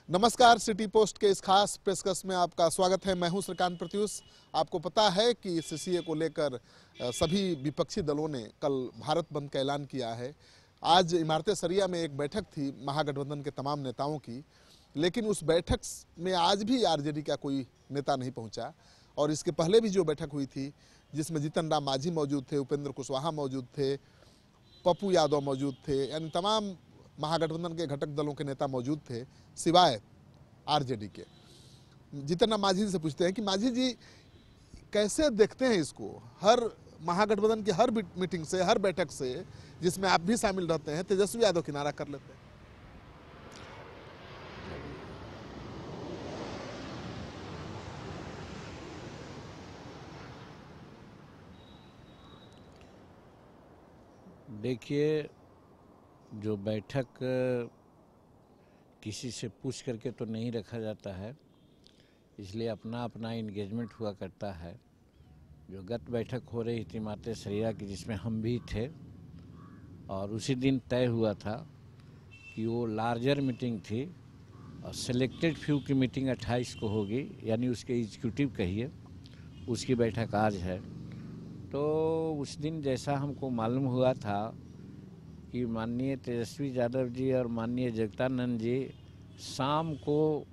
नमस्कार, city post के इस खास पेशकश में आपका स्वागत है। मैं हूं श्रीकांत प्रत्युष। आपको पता है कि सीसीए को लेकर सभी विपक्षी दलों ने कल भारत बंद का ऐलान किया है। आज इमारत सरिया में एक बैठक थी महागठबंधन के तमाम नेताओं की, लेकिन उस बैठक में आज भी आरजेडी का कोई नेता नहीं पहुंचा। और इसके पहले भी जो बैठक हुई थी, जिसमें जीतन राम मांझी मौजूद थे, उपेंद्र कुशवाहा मौजूद थे, पप्पू यादव मौजूद थे, यानी तमाम महागठबंधन के घटक दलों के नेता मौजूद थे, सिवाय आरजेडी के। जीतन राम मांझी से पूछते हैं कि मांझी जी कैसे देखते हैं इसको? हर महागठबंधन की हर मीटिंग से, हर बैठक से, जिसमें आप भी शामिल रहते हैं, तेजस्वी यादव किनारा कर लेते हैं। देखिए, जो बैठक किसी से पूछ करके तो नहीं रखा जाता है, इसलिए अपना अपना इंगेजमेंट हुआ करता है। जो गत बैठक हो रही थी इमारत सरिया की, जिसमें हम भी थे, और उसी दिन तय हुआ था कि वो लार्जर मीटिंग थी और सेलेक्टेड फ्यू की मीटिंग 28 को होगी, यानी उसके एग्जीक्यूटिव कहिए, उसकी बैठक आज है। तो उस दिन जैसा हमको मालूम हुआ था कि माननीय तेजस्वी यादव जी और माननीय जगदानंद जी शाम को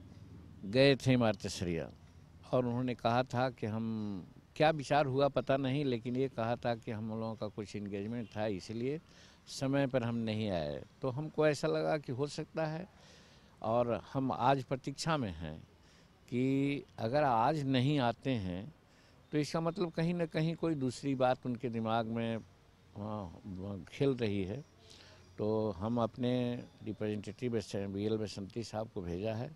गए थे इमारत सरिया, और उन्होंने कहा था कि हम, क्या विचार हुआ पता नहीं, लेकिन ये कहा था कि हम लोगों का कुछ इंगेजमेंट था, इसलिए समय पर हम नहीं आए। तो हमको ऐसा लगा कि हो सकता है, और हम आज प्रतीक्षा में हैं कि अगर आज नहीं आते हैं तो इसका मतलब कहीं ना कहीं कोई दूसरी बात उनके दिमाग में खेल रही है। तो हम अपने रिप्रेजेंटेटिव BL बसंती साहब को भेजा है,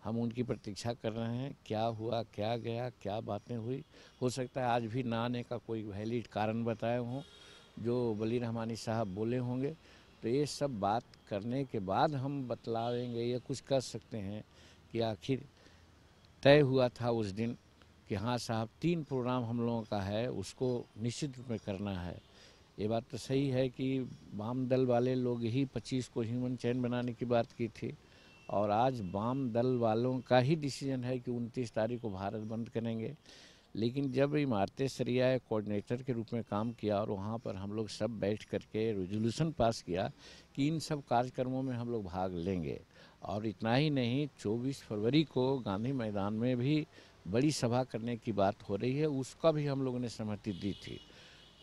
हम उनकी प्रतीक्षा कर रहे हैं। क्या हुआ, क्या गया, क्या बातें हुई, हो सकता है आज भी ना आने का कोई वैलिड कारण बताए हों, जो वली रहमानी साहब बोले होंगे। तो ये सब बात करने के बाद हम बतलाएंगे या कुछ कर सकते हैं कि आखिर तय हुआ था उस दिन कि हाँ साहब, 3 प्रोग्राम हम लोगों का है, उसको निश्चित रूप में करना है। ये बात तो सही है कि वाम दल वाले लोग ही 25 को ह्यूमन चेन बनाने की बात की थी, और आज वाम दल वालों का ही डिसीजन है कि 29 तारीख को भारत बंद करेंगे। लेकिन जब इमारत सरिया कोऑर्डिनेटर के रूप में काम किया और वहाँ पर हम लोग सब बैठ करके रेजोल्यूशन पास किया कि इन सब कार्यक्रमों में हम लोग भाग लेंगे, और इतना ही नहीं, 24 फरवरी को गांधी मैदान में भी बड़ी सभा करने की बात हो रही है, उसका भी हम लोगों ने सहमति दी थी।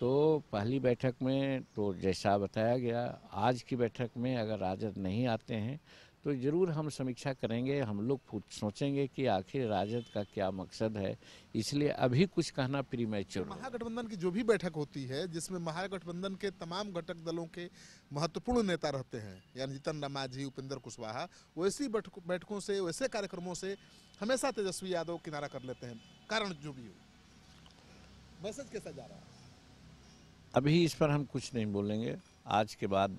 तो पहली बैठक में तो जैसा बताया गया, आज की बैठक में अगर राजद नहीं आते हैं तो ज़रूर हम समीक्षा करेंगे। हम लोग सोचेंगे कि आखिर राजद का क्या मकसद है, इसलिए अभी कुछ कहना प्रीमैच्योर। महागठबंधन की जो भी बैठक होती है, जिसमें महागठबंधन के तमाम घटक दलों के महत्वपूर्ण नेता रहते हैं, यानी जीतन राम मांझी, उपेंद्र कुशवाहा, वैसी बैठकों से, वैसे कार्यक्रमों से हमेशा तेजस्वी यादव किनारा कर लेते हैं, कारण जो भी हो। मैसेज कैसा जा रहा है? अभी इस पर हम कुछ नहीं बोलेंगे, आज के बाद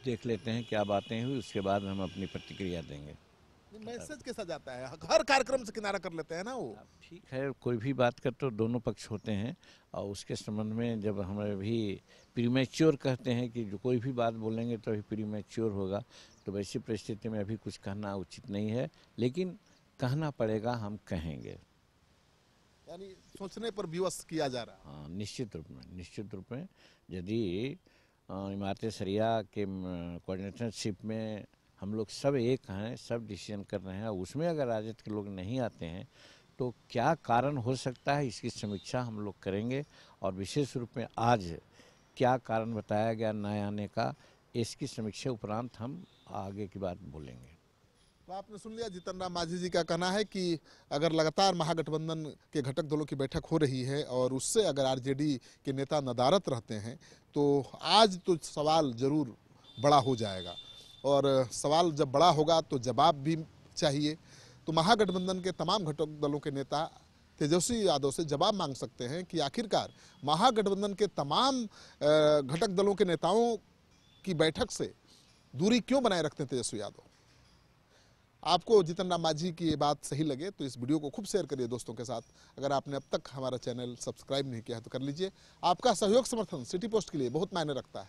देख लेते हैं क्या बातें हुई, उसके बाद हम अपनी प्रतिक्रिया देंगे। मैसेज कैसा जाता है? हर कार्यक्रम से किनारा कर लेते हैं ना वो। ठीक है, कोई भी बात कर तो दोनों पक्ष होते हैं, और उसके संबंध में जब हम अभी प्रीमैच्योर कहते हैं कि जो कोई भी बात बोलेंगे तो अभी प्रीमैच्योर होगा, तो वैसी परिस्थिति में अभी कुछ कहना उचित नहीं है, लेकिन कहना पड़ेगा, हम कहेंगे। यानी सोचने पर विवश किया जा रहा है। हाँ, निश्चित रूप में यदि इमारत सरिया के कोऑर्डिनेटरशिप में हम लोग सब एक हैं, सब डिसीजन कर रहे हैं, उसमें अगर राजद के लोग नहीं आते हैं तो क्या कारण हो सकता है, इसकी समीक्षा हम लोग करेंगे। और विशेष रूप में आज क्या कारण बताया गया न आने का, इसकी समीक्षा उपरांत हम आगे की बात बोलेंगे। तो आपने सुन लिया, जीतन राम मांझी जी का कहना है कि अगर लगातार महागठबंधन के घटक दलों की बैठक हो रही है और उससे अगर आरजेडी के नेता नदारत रहते हैं तो आज तो सवाल जरूर बड़ा हो जाएगा, और सवाल जब बड़ा होगा तो जवाब भी चाहिए। तो महागठबंधन के तमाम घटक दलों के नेता तेजस्वी यादव से जवाब मांग सकते हैं कि आखिरकार महागठबंधन के तमाम घटक दलों के नेताओं की बैठक से दूरी क्यों बनाए रखते हैं तेजस्वी यादव। आपको जीतन राम मांझी की ये बात सही लगे तो इस वीडियो को खूब शेयर करिए दोस्तों के साथ। अगर आपने अब तक हमारा चैनल सब्सक्राइब नहीं किया है तो कर लीजिए। आपका सहयोग समर्थन सिटी पोस्ट के लिए बहुत मायने रखता है।